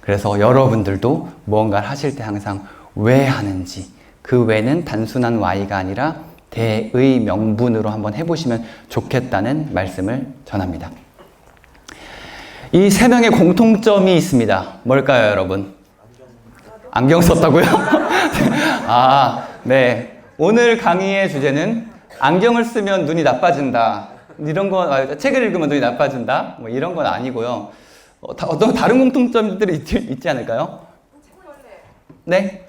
그래서 여러분들도 무언가를 하실 때 항상 왜 하는지, 그 왜는 단순한 why가 아니라 대의 명분으로 한번 해보시면 좋겠다는 말씀을 전합니다. 이 세 명의 공통점이 있습니다. 뭘까요, 여러분? 안경 썼다고요? 아, 네. 오늘 강의의 주제는 안경을 쓰면 눈이 나빠진다. 이런 거, 책을 읽으면 눈이 나빠진다. 뭐 이런 건 아니고요. 어떤 다른 공통점들이 있지 않을까요? 네?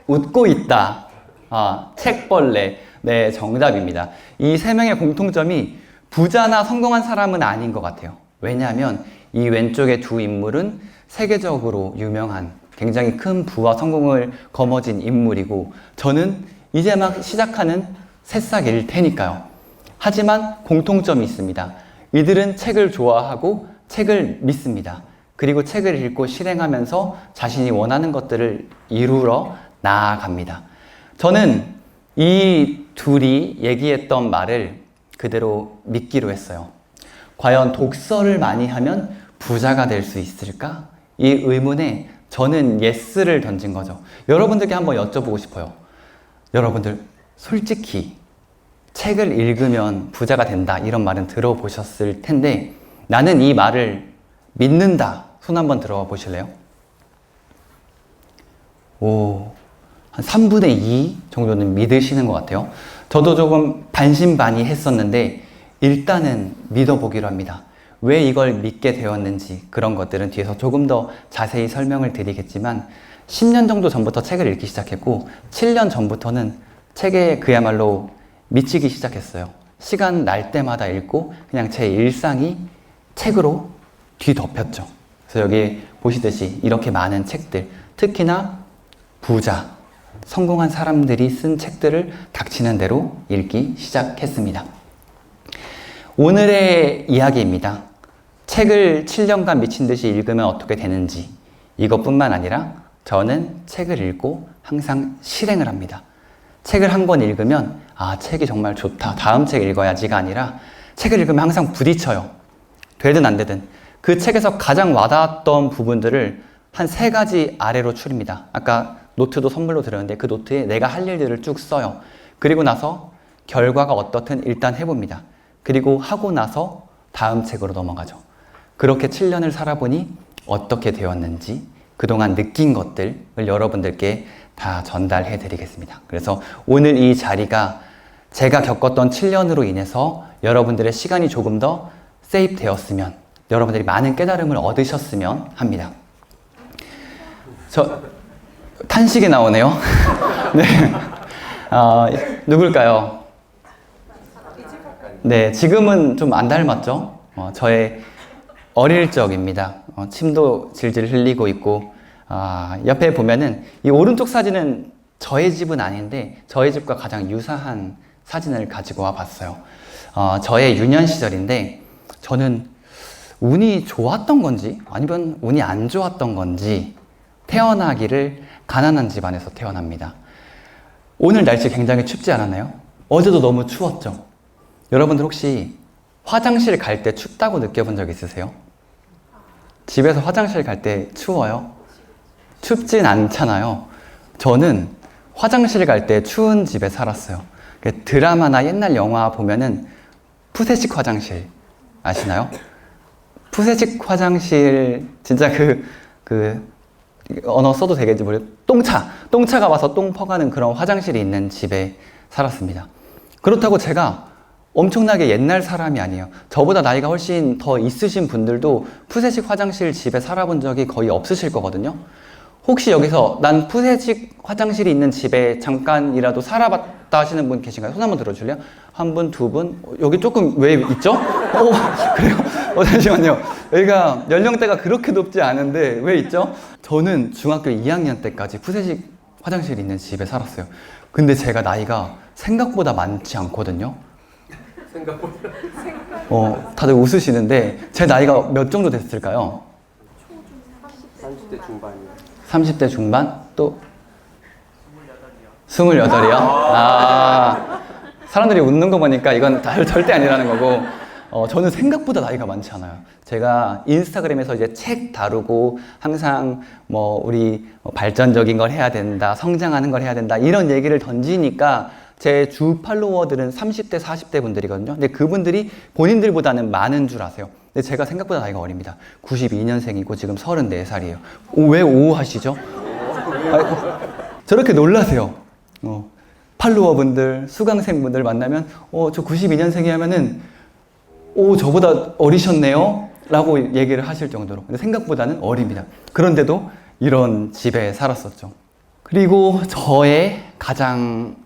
웃고 있다. 아, 책벌레. 네, 정답입니다. 이 세 명의 공통점이 부자나 성공한 사람은 아닌 것 같아요. 왜냐하면 이 왼쪽의 두 인물은 세계적으로 유명한 굉장히 큰 부와 성공을 거머쥔 인물이고, 저는 이제 막 시작하는 새싹일 테니까요. 하지만 공통점이 있습니다. 이들은 책을 좋아하고 책을 믿습니다. 그리고 책을 읽고 실행하면서 자신이 원하는 것들을 이루러 나아갑니다. 저는 이 둘이 얘기했던 말을 그대로 믿기로 했어요. 과연 독서를 많이 하면 부자가 될 수 있을까? 이 의문에 저는 예스를 던진 거죠. 여러분들께 한번 여쭤보고 싶어요. 여러분들 솔직히 책을 읽으면 부자가 된다 이런 말은 들어보셨을 텐데, 나는 이 말을 믿는다. 손 한번 들어봐 보실래요? 오, 한 3분의 2 정도는 믿으시는 것 같아요. 저도 조금 반신반의했었는데 일단은 믿어보기로 합니다. 왜 이걸 믿게 되었는지 그런 것들은 뒤에서 조금 더 자세히 설명을 드리겠지만, 10년 정도 전부터 책을 읽기 시작했고 7년 전부터는 책에 그야말로 미치기 시작했어요. 시간 날 때마다 읽고 그냥 제 일상이 책으로 뒤덮였죠. 그래서 여기 보시듯이 이렇게 많은 책들, 특히나 부자, 성공한 사람들이 쓴 책들을 닥치는 대로 읽기 시작했습니다. 오늘의 이야기입니다. 책을 7년간 미친 듯이 읽으면 어떻게 되는지, 이것뿐만 아니라 저는 책을 읽고 항상 실행을 합니다. 책을 한 권 읽으면 아, 책이 정말 좋다, 다음 책 읽어야지가 아니라 책을 읽으면 항상 부딪혀요. 되든 안 되든. 그 책에서 가장 와닿았던 부분들을 한 3가지 아래로 추립니다. 아까 노트도 선물로 드렸는데 그 노트에 내가 할 일들을 쭉 써요. 그리고 나서 결과가 어떻든 일단 해봅니다. 그리고 하고 나서 다음 책으로 넘어가죠. 그렇게 7년을 살아보니 어떻게 되었는지 그동안 느낀 것들을 여러분들께 다 전달해 드리겠습니다. 그래서 오늘 이 자리가 제가 겪었던 7년으로 인해서 여러분들의 시간이 조금 더 세이브 되었으면, 여러분들이 많은 깨달음을 얻으셨으면 합니다. 탄식이 나오네요. 네. 누굴까요? 네, 지금은 좀 안 닮았죠? 저의 어릴 적입니다. 침도 질질 흘리고 있고, 옆에 보면은 이 오른쪽 사진은 저의 집은 아닌데 저의 집과 가장 유사한 사진을 가지고 와 봤어요. 저의 유년 시절인데, 저는 운이 좋았던 건지 아니면 운이 안 좋았던 건지 태어나기를 가난한 집안에서 태어납니다. 오늘 날씨 굉장히 춥지 않았나요? 어제도 너무 추웠죠? 여러분들 혹시 화장실 갈 때 춥다고 느껴본 적 있으세요? 집에서 화장실 갈 때 추워요? 춥진 않잖아요. 저는 화장실 갈 때 추운 집에 살았어요. 드라마나 옛날 영화 보면은 푸세식 화장실 아시나요? 푸세식 화장실, 진짜 언어 써도 되겠지 모르겠어요. 똥차가 와서 똥 퍼가는 그런 화장실이 있는 집에 살았습니다. 그렇다고 제가 엄청나게 옛날 사람이 아니에요. 저보다 나이가 훨씬 더 있으신 분들도 푸세식 화장실 집에 살아본 적이 거의 없으실 거거든요. 혹시 여기서 난 푸세식 화장실이 있는 집에 잠깐이라도 살아봤다 하시는 분 계신가요? 손 한번 들어줄래요? 한 분, 두 분? 여기 조금 왜 있죠? 그래요? 잠시만요. 여기가 연령대가 그렇게 높지 않은데 왜 있죠? 저는 중학교 2학년 때까지 푸세식 화장실이 있는 집에 살았어요. 근데 제가 나이가 생각보다 많지 않거든요. 다들 웃으시는데 제 나이가 몇 정도 됐을까요? 30대 중반이요. 30대 중반? 또? 28이요? 사람들이 웃는 거 보니까 이건 절대 아니라는 거고, 저는 생각보다 나이가 많지 않아요. 제가 인스타그램에서 이제 책 다루고 항상 뭐 우리 발전적인 걸 해야 된다, 성장하는 걸 해야 된다 이런 얘기를 던지니까 제 주 팔로워들은 30대, 40대 분들이거든요. 근데 그분들이 본인들보다는 많은 줄 아세요. 근데 제가 생각보다 나이가 어립니다. 92년생이고 지금 34살이에요. 왜 오 하시죠? 저렇게 놀라세요. 팔로워분들, 수강생분들 만나면 저 92년생이 하면은 저보다 어리셨네요? 라고 얘기를 하실 정도로. 근데 생각보다는 어립니다. 그런데도 이런 집에 살았었죠. 그리고 저의 가장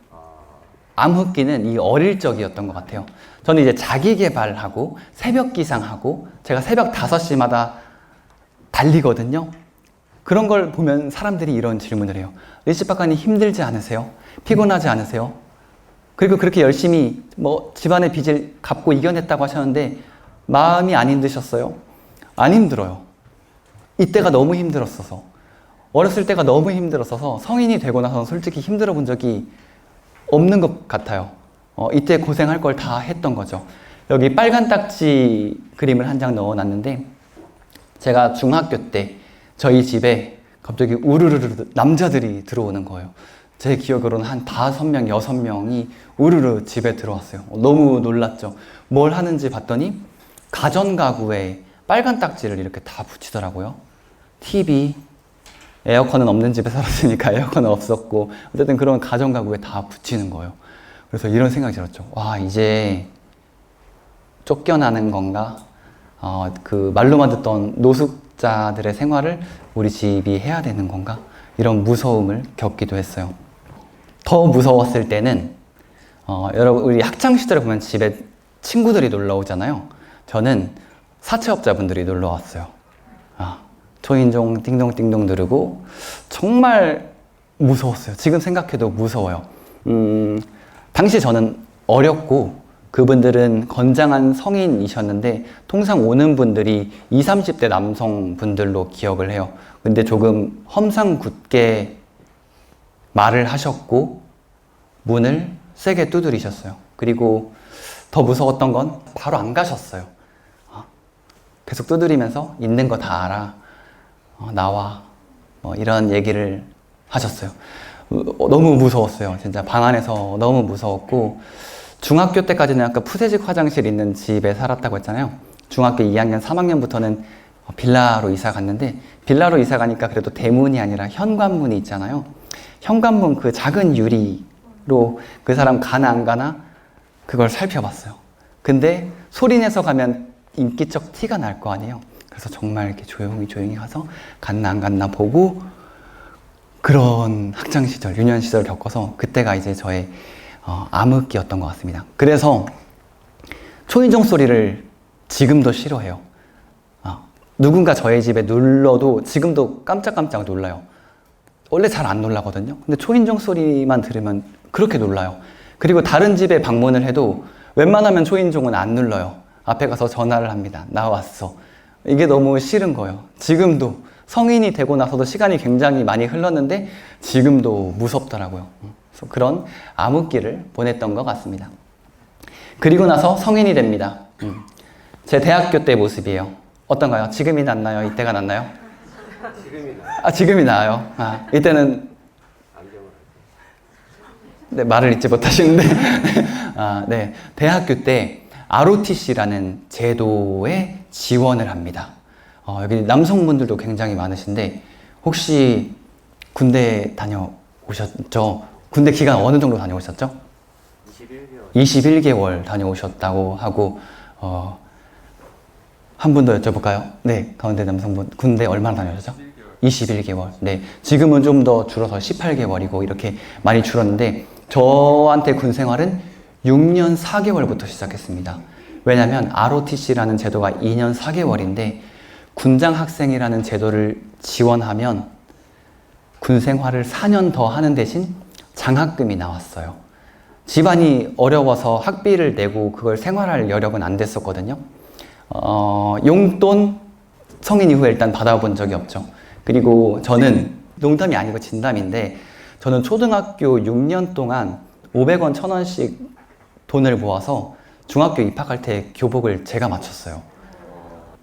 암흑기는 이 어릴 적이었던 것 같아요. 저는 이제 자기 개발하고 새벽 기상하고 제가 새벽 5시마다 달리거든요. 그런 걸 보면 사람들이 이런 질문을 해요. 리치 박사님 힘들지 않으세요? 피곤하지 않으세요? 그리고 그렇게 열심히 뭐 집안의 빚을 갚고 이겨냈다고 하셨는데 마음이 안 힘드셨어요? 안 힘들어요. 이때가 너무 힘들었어서 어렸을 때가 너무 힘들었어서 성인이 되고 나서는 솔직히 힘들어 본 적이 없는 것 같아요. 이때 고생할 걸 다 했던 거죠. 여기 빨간 딱지 그림을 한 장 넣어놨는데 제가 중학교 때 저희 집에 갑자기 우르르르 남자들이 들어오는 거예요. 제 기억으로는 한 5명, 6명이 우르르 집에 들어왔어요. 너무 놀랐죠. 뭘 하는지 봤더니 가전가구에 빨간 딱지를 이렇게 다 붙이더라고요. TV, 에어컨은 없는 집에 살았으니까 에어컨은 없었고 어쨌든 그런 가전가구에 다 붙이는 거예요. 그래서 이런 생각이 들었죠. 와, 이제 쫓겨나는 건가? 그 말로만 듣던 노숙자들의 생활을 우리 집이 해야 되는 건가? 이런 무서움을 겪기도 했어요. 더 무서웠을 때는 여러분 우리 학창 시절에 보면 집에 친구들이 놀러 오잖아요. 저는 사채업자분들이 놀러 왔어요. 초인종 띵동띵동 누르고 정말 무서웠어요. 지금 생각해도 무서워요. 당시 저는 어렸고 그분들은 건장한 성인이셨는데 통상 오는 분들이 20, 30대 남성분들로 기억을 해요. 근데 조금 험상궂게 말을 하셨고 문을 세게 두드리셨어요. 그리고 더 무서웠던 건 바로 안 가셨어요. 계속 두드리면서 있는 거 다 알아. 나와. 이런 얘기를 하셨어요. 너무 무서웠어요. 진짜 방 안에서 너무 무서웠고 중학교 때까지는 아까 푸세식 화장실 있는 집에 살았다고 했잖아요. 중학교 2학년, 3학년부터는 빌라로 이사 갔는데 빌라로 이사 가니까 그래도 대문이 아니라 현관문이 있잖아요. 현관문 그 작은 유리로 그 사람 가나 안 가나 그걸 살펴봤어요. 근데 소리 내서 가면 인기척 티가 날 거 아니에요. 그래서 정말 이렇게 조용히 가서 갔나 안 갔나 보고 그런 학창시절, 유년시절을 겪어서 그때가 이제 저의 암흑기였던 것 같습니다. 그래서 초인종 소리를 지금도 싫어해요. 누군가 저의 집에 눌러도 지금도 깜짝깜짝 놀라요. 원래 잘 안 놀라거든요. 근데 초인종 소리만 들으면 그렇게 놀라요. 그리고 다른 집에 방문을 해도 웬만하면 초인종은 안 눌러요. 앞에 가서 전화를 합니다. 나 왔어. 이게 너무 싫은 거예요. 지금도 성인이 되고 나서도 시간이 굉장히 많이 흘렀는데 지금도 무섭더라고요. 그래서 그런 암흑기를 보냈던 것 같습니다. 그리고 나서 성인이 됩니다. 제 대학교 때 모습이에요. 어떤가요? 지금이 낫나요? 이때가 낫나요? 지금이 나요. 지금이 나아요. 이때는 네, 말을 잊지 못하시는데 네, 대학교 때 ROTC라는 제도에 지원을 합니다. 여기 남성분들도 굉장히 많으신데 혹시 군대 다녀오셨죠? 군대 기간 어느 정도 다녀오셨죠? 21개월 다녀오셨다고 하고 한 분 더 여쭤볼까요? 네, 가운데 남성분 군대 얼마나 다녀오셨죠? 21개월. 네, 지금은 좀 더 줄어서 18개월이고 이렇게 많이 줄었는데 저한테 군 생활은 6년 4개월부터 시작했습니다. 왜냐하면 ROTC라는 제도가 2년 4개월인데 군장 학생이라는 제도를 지원하면 군 생활을 4년 더 하는 대신 장학금이 나왔어요. 집안이 어려워서 학비를 내고 그걸 생활할 여력은 안 됐었거든요. 용돈 성인 이후에 일단 받아본 적이 없죠. 그리고 저는 농담이 아니고 진담인데 저는 초등학교 6년 동안 500원, 1000원씩 돈을 모아서 중학교 입학할 때 교복을 제가 맞췄어요.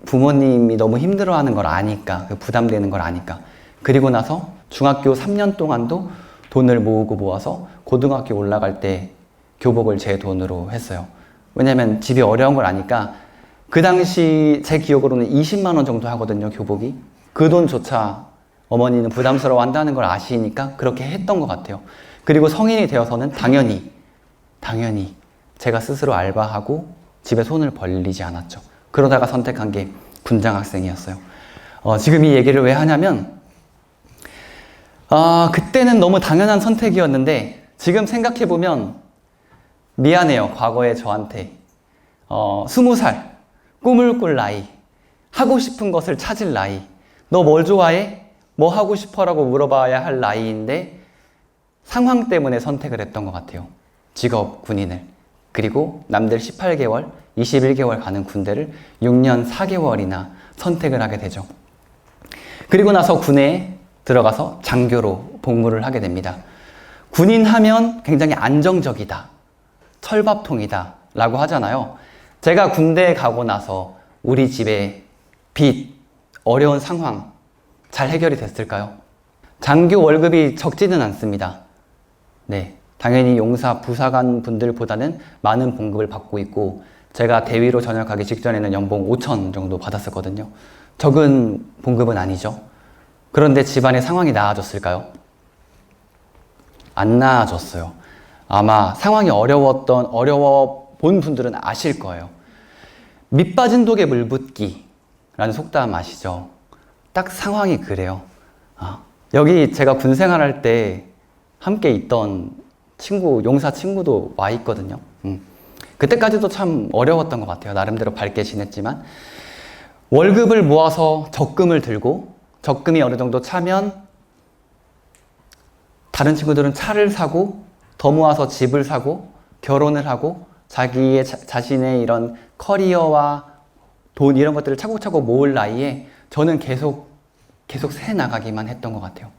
부모님이 너무 힘들어하는 걸 아니까, 부담되는 걸 아니까. 그리고 나서 중학교 3년 동안도 돈을 모으고 모아서 고등학교 올라갈 때 교복을 제 돈으로 했어요. 왜냐면 집이 어려운 걸 아니까 그 당시 제 기억으로는 20만 원 정도 하거든요, 교복이. 그 돈조차 어머니는 부담스러워 한다는 걸 아시니까 그렇게 했던 것 같아요. 그리고 성인이 되어서는 당연히 제가 스스로 알바하고 집에 손을 벌리지 않았죠. 그러다가 선택한 게 군장 학생이었어요. 지금 이 얘기를 왜 하냐면 그때는 너무 당연한 선택이었는데 지금 생각해보면 미안해요. 과거의 저한테 20살 꿈을 꿀 나이, 하고 싶은 것을 찾을 나이, 너 뭘 좋아해? 뭐 하고 싶어? 라고 물어봐야 할 나이인데 상황 때문에 선택을 했던 것 같아요. 직업 군인을. 그리고 남들 18개월, 21개월 가는 군대를 6년 4개월이나 선택을 하게 되죠. 그리고 나서 군에 들어가서 장교로 복무를 하게 됩니다. 군인 하면 굉장히 안정적이다, 철밥통이다 라고 하잖아요. 제가 군대에 가고 나서 우리 집에 빚, 어려운 상황 잘 해결이 됐을까요? 장교 월급이 적지는 않습니다. 네, 당연히 용사, 부사관 분들보다는 많은 봉급을 받고 있고 제가 대위로 전역하기 직전에는 연봉 5천 정도 받았었거든요. 적은 봉급은 아니죠. 그런데 집안의 상황이 나아졌을까요? 안 나아졌어요. 아마 상황이 어려워 본 분들은 아실 거예요. 밑 빠진 독에 물 붓기 라는 속담 아시죠? 딱 상황이 그래요. 여기 제가 군 생활할 때 함께 있던 친구, 용사 친구도 와 있거든요. 그때까지도 참 어려웠던 것 같아요. 나름대로 밝게 지냈지만 월급을 모아서 적금을 들고 적금이 어느 정도 차면 다른 친구들은 차를 사고 더 모아서 집을 사고 결혼을 하고 자신의 이런 커리어와 돈 이런 것들을 차곡차곡 모을 나이에 저는 계속 새 나가기만 했던 것 같아요.